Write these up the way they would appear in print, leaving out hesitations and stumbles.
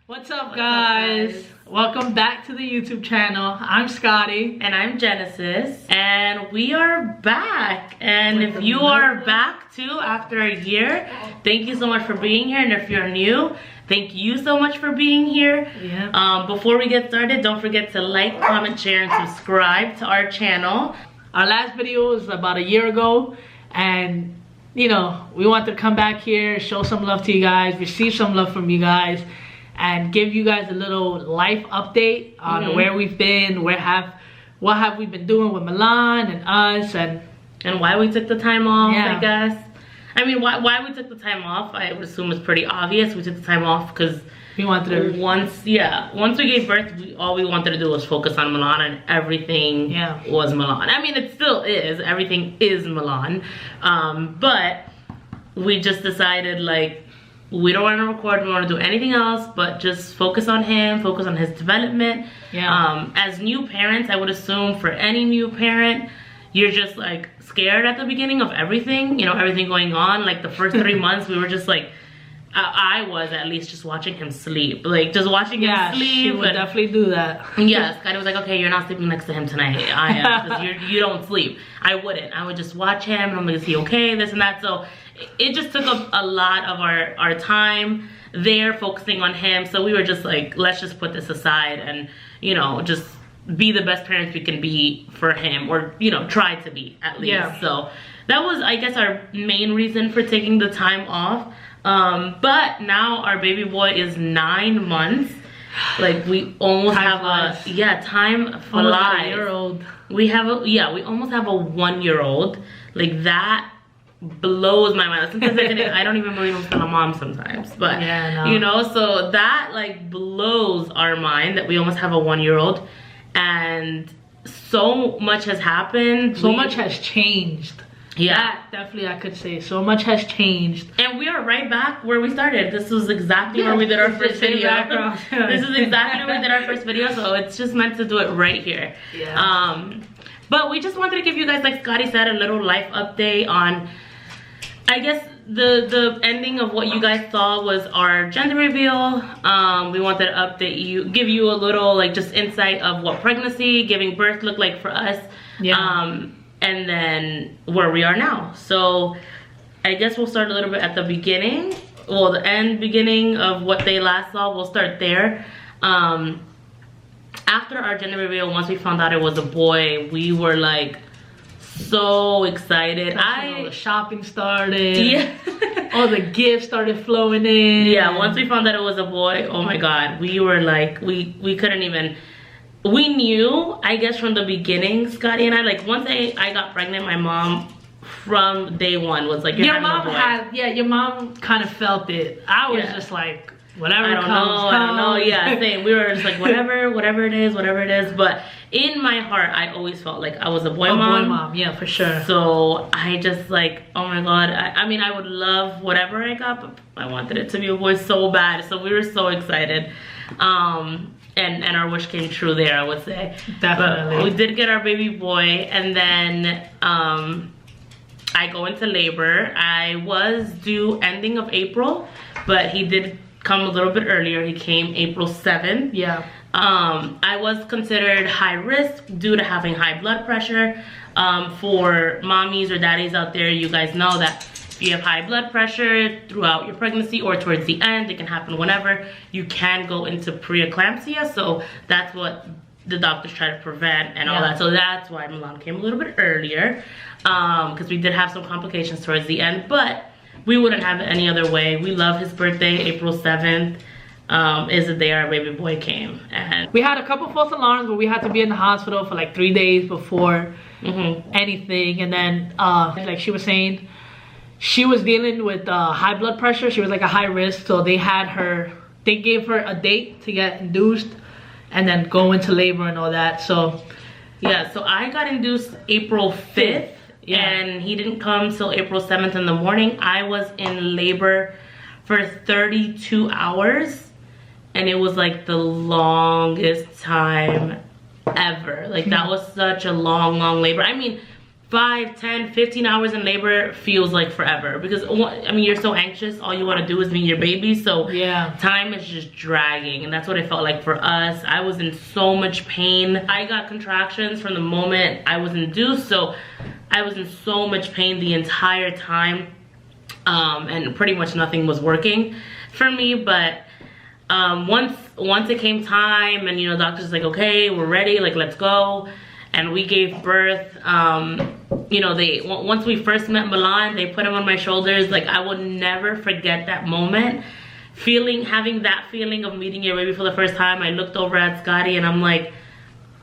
What's up, guys? Welcome back to the YouTube channel. I'm Scotty. And I'm Genesis. And we are back. And if you are back too after a year, thank you so much for being here. And if you're new, thank you so much for being here. Yeah. Before we get started, don't forget to like, comment, share, and subscribe to our channel. Our last video was about a year ago. And, you know, we want to come back here, show some love to you guys, receive some love from you guys, and give you guys a little life update on where we've been, what have we been doing with Milan and us, and why we took the time off. Yeah. I guess. I mean, why we took the time off, I would assume is pretty obvious. We took the time off because we wanted to. Once we gave birth, all we wanted to do was focus on Milan, and everything was Milan. I mean, it still is. Everything is Milan. But we just decided, like, we don't want to record, we want to do anything else but just focus on him, focus on his development. As new parents, I would assume for any new parent, you're just like scared at the beginning of everything, you know, everything going on. Like the first 3 months, we were just like, I was at least just watching him sleep, like just watching him sleep. She would definitely do that. Yes, kind of was like, okay, you're not sleeping next to him tonight. I am, because you don't sleep. I wouldn't. I would just watch him, and I'm like, is he okay? This and that. So it just took up a lot of our time there, focusing on him. So we were just like, let's just put this aside and, you know, just be the best parents we can be for him, or, you know, try to be at least. Yeah. So that was, I guess, our main reason for taking the time off. But now our baby boy is 9 months. Like, we almost Time have flies. time flies. Almost a year-old. We almost have a 1-year-old. Like, that blows my mind. Sometimes I don't even believe I'm still a mom sometimes. But, you know, so that, like, blows our mind that we almost have a 1-year-old. And so much has happened. So much has changed. Yeah. That definitely I could say. So much has changed. And we are right back where we started. This was exactly where we did our first video. This is exactly where we did our first video, so it's just meant to do it right here. Yeah. But we just wanted to give you guys, like Scotty said, a little life update on, I guess, the ending of what you guys saw was our gender reveal. We wanted to update you, give you a little, like, just insight of what pregnancy, giving birth looked like for us. And then where we are now. So I guess we'll start a little bit at the beginning. Well, the beginning of what they last saw, we'll start there. After our gender reveal, once we found out it was a boy, we were like so excited. All the shopping started. Yeah. All the gifts started flowing in. Yeah, once we found out it was a boy, oh my God, we were like, we couldn't even. We knew, I guess, from the beginning, Scotty and I, like, once I got pregnant, my mom from day one was like, your mom your mom kind of felt it. I was just like, whatever I don't know. Yeah, same. We were just like, whatever it is. But in my heart, I always felt like I was a boy mom. Boy mom, yeah, for sure. So I just like, oh my God. I mean, I would love whatever I got, but I wanted it to be a boy so bad. So we were so excited. And our wish came true there, I would say. Definitely. But we did get our baby boy, and then I go into labor. I was due ending of April, but he did come a little bit earlier. He came April 7th. Yeah. I was considered high risk due to having high blood pressure. For mommies or daddies out there, you guys know that if you have high blood pressure throughout your pregnancy or towards the end, it can happen whenever, you can go into preeclampsia. So that's what the doctors try to prevent and all that. So that's why Milan came a little bit earlier, because we did have some complications towards the end, but we wouldn't have it any other way. We love his birthday. April 7th is the day our baby boy came. And we had a couple false alarms, but we had to be in the hospital for like 3 days before anything. And then like she was saying, she was dealing with high blood pressure. She was like a high risk, so they gave her a date to get induced and then go into labor and all that. So yeah, so I got induced April 5th. And he didn't come till April 7th in the morning. I was in labor for 32 hours, and it was like the longest time ever. Like, that was such a long labor. I mean, 5, 10, 15 hours in labor feels like forever, because I mean, you're so anxious, all you want to do is meet your baby, so yeah, time is just dragging. And that's what it felt like for us. I was in so much pain. I got contractions from the moment I was induced, so I was in so much pain the entire time, and pretty much nothing was working for me. But once it came time, and you know, doctor's like, okay, we're ready, like, let's go. And we gave birth. You know, once we first met Milan, they put him on my shoulders. Like, I will never forget that moment. Having that feeling of meeting your baby for the first time. I looked over at Scotty and I'm like,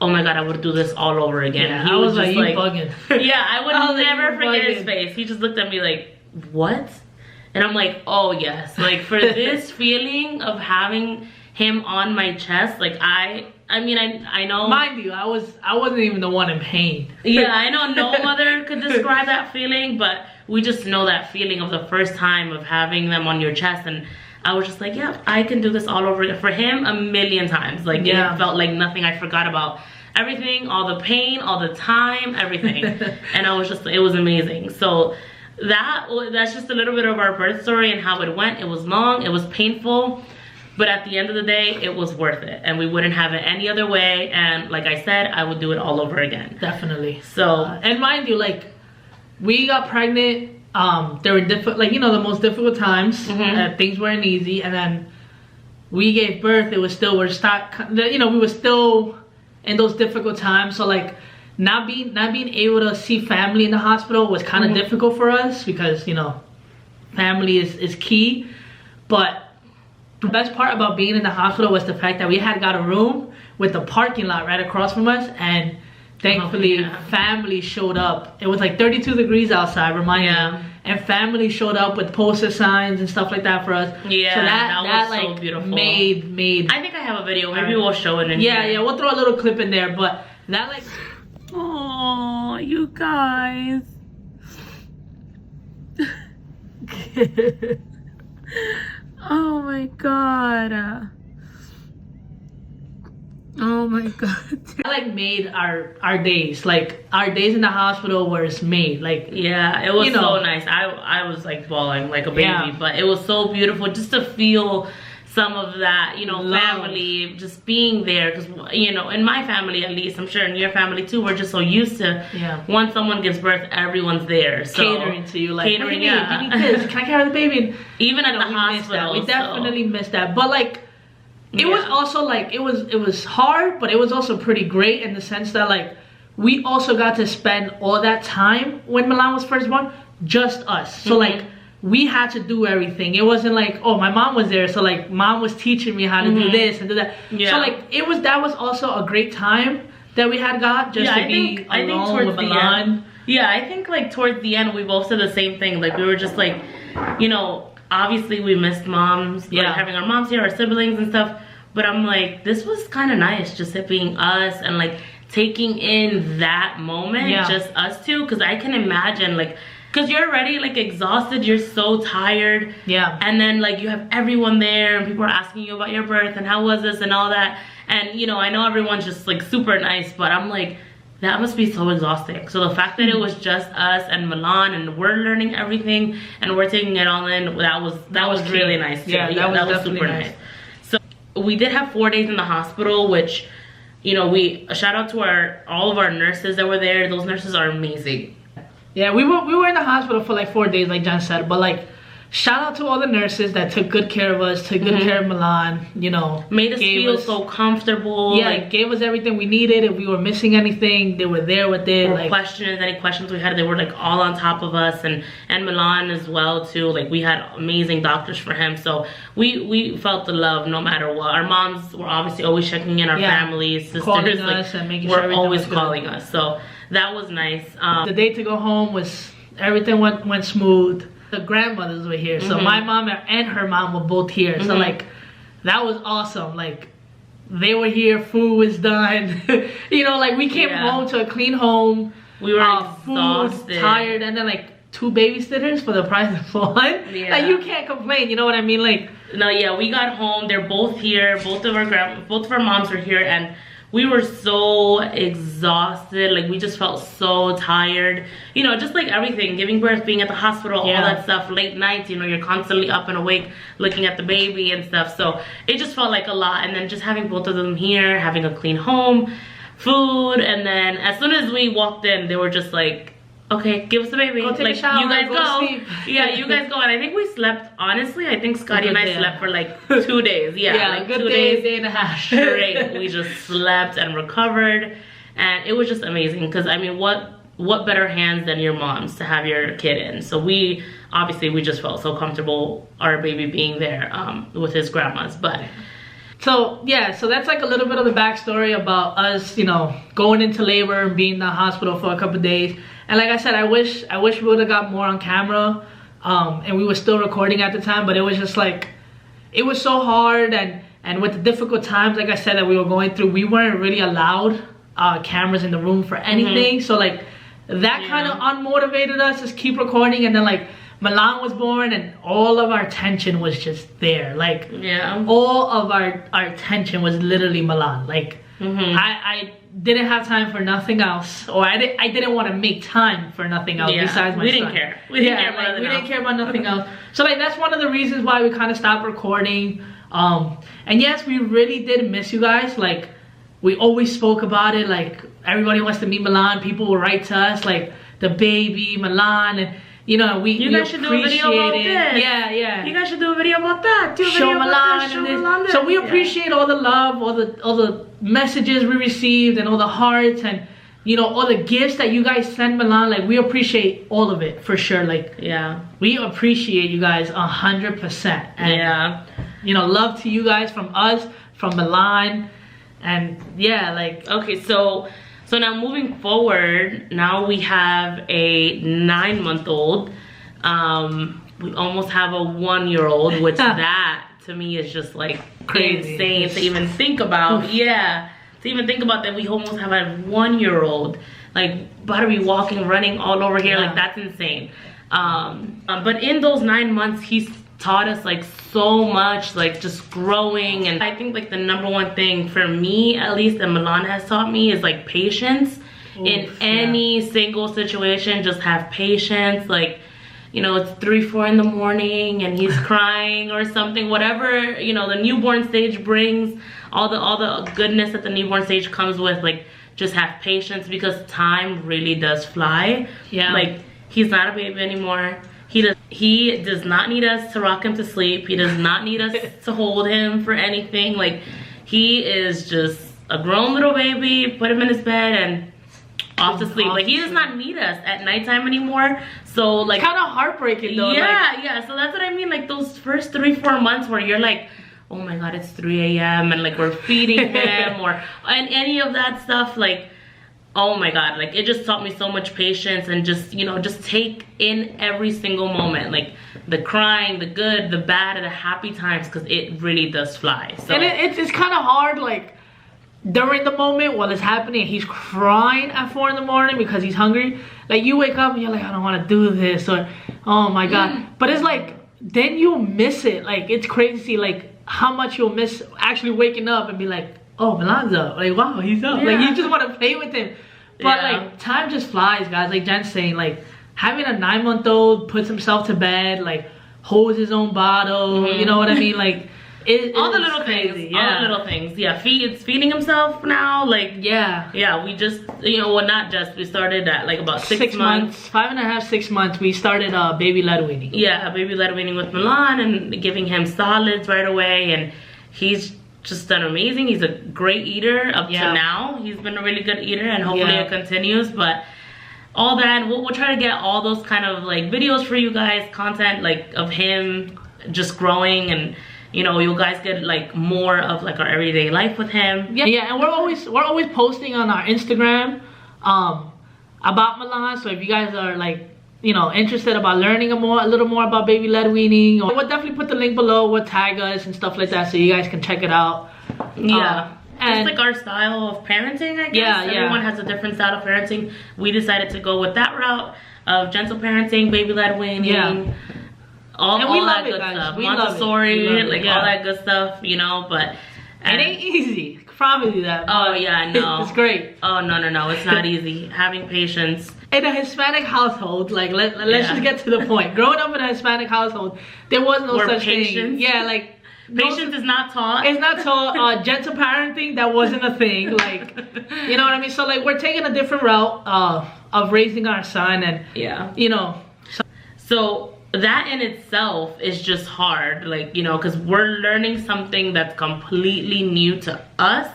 oh my God, I would do this all over again. Yeah, he was just like, bugging. Yeah, I would never forget his face. He just looked at me like, what? And I'm like, oh yes. Like, for this feeling of having him on my chest, like, I mean, I know. Mind you, I wasn't even the one in pain. Yeah, I know no mother could describe that feeling, but we just know that feeling of the first time of having them on your chest. And I was just like, yeah, I can do this all over again. For him, a million times. Like, yeah. It felt like nothing. I forgot about everything, all the pain, all the time, everything. And I was just, it was amazing. So that's just a little bit of our birth story and how it went. It was long, it was painful. But at the end of the day, it was worth it. And we wouldn't have it any other way. And like I said, I would do it all over again. Definitely. So, and mind you, like, we got pregnant. There were different, like, you know, the most difficult times. Things weren't easy. And then we gave birth. It was still, you know, we were still in those difficult times. So, like, not being able to see family in the hospital was kind of difficult for us, because, you know, family is key. But the best part about being in the hospital was the fact that we had got a room with the parking lot right across from us, and thankfully family showed up. It was like 32 degrees outside, remind me. And family showed up with poster signs and stuff like that for us. Yeah, so that was like so beautiful. Made I think I have a video, maybe we'll show it in here. Yeah, we'll throw a little clip in there, but that, like, oh, you guys. Oh my God. Oh my God. That, like, made our days. Like, our days in the hospital was made. Like, yeah, it was, you know, so nice. I was like bawling like a baby, but it was so beautiful just to feel some of that, you know, family just being there. Because, you know, in my family, at least, I'm sure in your family too, we're just so used to once someone gives birth, everyone's there, so catering to you, like, catering. Give me this, can I carry the baby? And, even at the hospital, we definitely missed that. But, like, it was also, like, it was hard, but it was also pretty great in the sense that, like, we also got to spend all that time when Milan was first born, just us. So like, we had to do everything. It wasn't like, oh, my mom was there, so like mom was teaching me how to do this and do that. So like, that was also a great time that we had got just to be alone with Milan. Yeah, I think like towards the end we both said the same thing. Like, we were just like, you know, obviously we missed moms, like having our moms here, our siblings and stuff. But I'm like, this was kind of nice, just it being us and like taking in that moment, just us two. Because I can imagine, like, because you're already like exhausted, you're so tired, and then like you have everyone there and people are asking you about your birth and how was this and all that. And you know, I know everyone's just like super nice, but I'm like, that must be so exhausting. So the fact that it was just us and Milan and we're learning everything and we're taking it all in, that was really nice too. Yeah, that was super nice. So we did have 4 days in the hospital, which, you know, a shout out to all of our nurses that were there. Those nurses are amazing. Yeah, we were in the hospital for like 4 days, like John said, but like, shout out to all the nurses that took good care of us, took good care of Milan, you know. Made us feel so comfortable. Yeah, like, gave us everything we needed. If we were missing anything, they were there with it. Like, any questions we had, they were like all on top of us. And Milan as well too. Like, we had amazing doctors for him. So we felt the love no matter what. Our moms were obviously always checking in, our families, sisters. Calling us and making sure always calling us. So that was nice. The day to go home everything went smooth. The grandmothers were here, so my mom and her mom were both here. So like, that was awesome. Like, they were here, food was done. You know, like, we came home to a clean home. We were exhausted, food, tired, and then like 2 babysitters for the price of 1. Like, you can't complain, you know what I mean? Like, no, we got home, they're both here, both of our moms were here, and we were so exhausted. Like we just felt so tired, you know, just like everything, giving birth, being at the hospital, all that stuff, late nights, you know, you're constantly up and awake looking at the baby and stuff. So it just felt like a lot. And then just having both of them here, having a clean home, food, and then as soon as we walked in, they were just like, okay, give us the baby. Go take like, a shower, you guys go. Yeah, you guys go. And I think we slept, honestly, I think Scotty and I slept for like 2 days. Yeah, like good 2 days, day and a half. Straight. We just slept and recovered. And it was just amazing. Because, I mean, what better hands than your mom's to have your kid in? So we, obviously, we just felt so comfortable, our baby being there with his grandma's. But so yeah, so that's like a little bit of the backstory about us, you know, going into labor and being in the hospital for a couple of days. And like I said, I wish we would have got more on camera, and we were still recording at the time, but it was just like, it was so hard, and with the difficult times, like I said, that we were going through, we weren't really allowed cameras in the room for anything. So like that kind of unmotivated us, just keep recording. And then like Milan was born, and all of our attention was just there. Like all of our attention was literally Milan. Like I didn't have time for nothing else, or I didn't want to make time for nothing else besides my son. We didn't care. We didn't care about nothing else. So like that's one of the reasons why we kind of stopped recording. And yes, we really did miss you guys. Like we always spoke about it. Like everybody wants to meet Milan. People will write to us like the baby Milan, and you know, you guys should do a video about this. Yeah. You guys should do a video about that. Do a show video Milan about this. Show Milan this. So we appreciate all the love, all the messages we received, and all the hearts, and you know, all the gifts that you guys send Milan. Like we appreciate all of it for sure. Like we appreciate you guys 100%. And you know, love to you guys from us, from Milan, and yeah, like okay, so now moving forward, now we have a 9-month-old. We almost have a 1-year-old, which that to me is just like crazy, insane to even think about. To even think about that we almost have a 1-year-old, like about to be walking, running all over here. Like that's insane. But in those 9 months, he's taught us like so much, like just growing. And I think like the #1 thing for me, at least, that Milan has taught me is like patience. In any single situation. Just have patience. Like, you know, it's 3, 4 in the morning and he's crying or something, whatever, you know, the newborn stage brings, all the goodness that the newborn stage comes with. Like just have patience, because time really does fly. Like he's not a baby anymore. He does not need us to rock him to sleep. He does not need us to hold him for anything. Like he is just a grown little baby. Put him in his bed and off to sleep. Like he does not need us at nighttime anymore. So like it's kind of heartbreaking though. So that's what I mean. Like those first 3, 4 months where you're like, oh my god, it's 3 a.m. and like we're feeding him and any of that stuff. Like, oh my god, like it just taught me so much patience, and just, you know, just take in every single moment, like the crying, the good, the bad, and the happy times, because it really does fly. So and it's kind of hard, like during the moment while it's happening, he's crying at 4 in the morning because he's hungry. Like you wake up and you're like, I don't want to do this, or oh my god. But it's like then you'll miss it. Like it's crazy, like how much you'll miss actually waking up and be like, oh, Milan's up. Like, wow, he's up. Like, you just want to play with him. But, like, time just flies, guys. Like Jen's saying, like, having a 9-month-old puts himself to bed, like, holds his own bottle. You know what I mean? Like, all the little things. All the little things. It's feeding himself now. Like, we just, you know, well, not just. We started at, like, about 6 months. 5.5, 6 months. We started baby-led weaning. Yeah, baby-led weaning with Milan, and giving him solids right away. And he's just done amazing. He's a great eater up to now. He's been a really good eater, and hopefully it continues. But all that, we'll try to get all those kind of like videos for you guys, content like of him just growing, and you know, you guys get like more of like our everyday life with him. And we're always posting on our Instagram about Milan. So if you guys are like, you know, interested about learning a little more about baby-led weaning, we'll definitely put the link below. We'll tag us and stuff like that, so you guys can check it out. Just like our style of parenting, I guess. Everyone has a different style of parenting. We decided to go with that route of gentle parenting, baby-led weaning, all that good stuff. Montessori, like all that good stuff, you know. But it ain't easy. promise you that. Oh yeah, no. It's great. Oh no, it's not easy. Having patience. In a Hispanic household, like let's just get to the point. Growing up in a Hispanic household, there was no such thing. Yeah, like patience is not taught. It's not taught. Gentle parenting, that wasn't a thing. Like, you know what I mean? So like we're taking a different route of raising our son, and you know. So that in itself is just hard, like, you know, because we're learning something that's completely new to us.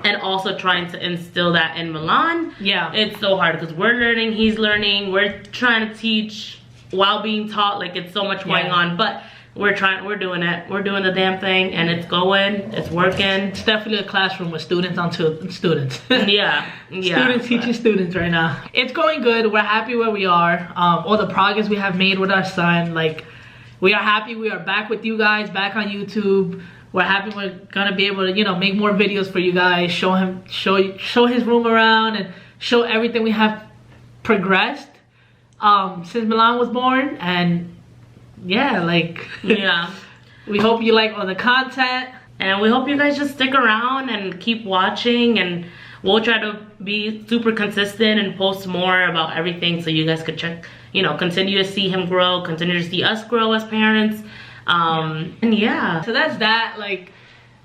And also trying to instill that in Milan. Yeah. It's so hard because we're learning, he's learning, we're trying to teach while being taught. Like, it's so much going on. But we're doing it. We're doing the damn thing, and it's going, it's working. It's definitely a classroom with students on students. Yeah. Students teaching students right now. It's going good. We're happy where we are. All the progress we have made with our son. Like, we are happy we are back with you guys, back on YouTube. We're happy we're gonna be able to, you know, make more videos for you guys, show his room around, and show everything we have progressed since Milan was born. And yeah, like, we hope you like all the content, and we hope you guys just stick around and keep watching, and we'll try to be super consistent and post more about everything so you guys could check, you know, continue to see him grow, continue to see us grow as parents. And so that's that. Like,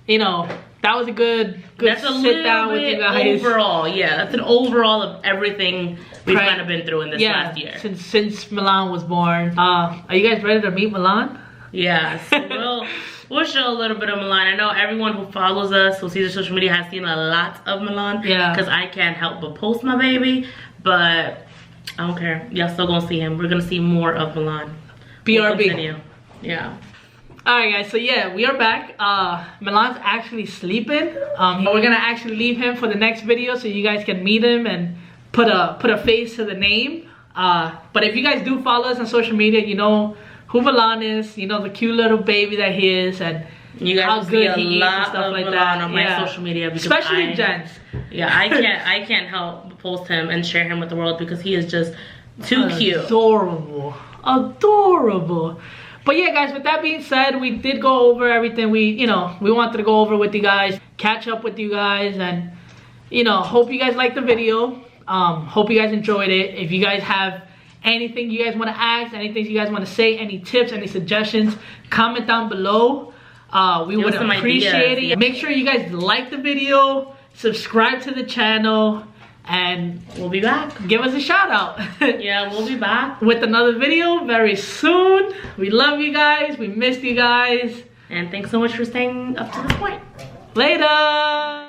you know, that was a good sit down with you guys. Overall, that's an overall of everything we've kind of been through in this last year since Milan was born. Are you guys ready to meet Milan? Yeah, so we'll show a little bit of Milan. I know everyone who follows us, who sees the social media, has seen a lot of Milan. Yeah, because I can't help but post my baby, but I don't care. Y'all still gonna see him. We're gonna see more of Milan. BRB. Yeah. Alright guys, so yeah, we are back. Milan's actually sleeping. We're gonna actually leave him for the next video so you guys can meet him and put a face to the name. But if you guys do follow us on social media, you know who Milan is, you know the cute little baby that he is, and you guys how good he eats and stuff like that on my social media, because especially Jen's. Yeah, I can't help but post him and share him with the world because he is just too cute. Adorable. But yeah, guys, with that being said, we did go over everything we wanted to go over with you guys, catch up with you guys, and, you know, hope you guys liked the video. Hope you guys enjoyed it. If you guys have anything you guys want to ask, anything you guys want to say, any tips, any suggestions, comment down below. We would appreciate it. Make sure you guys like the video, subscribe to the channel, and we'll be back. Give us a shout out. Yeah, we'll be back with another video very soon. We love you guys. We missed you guys. And thanks so much for staying up to this point. Later.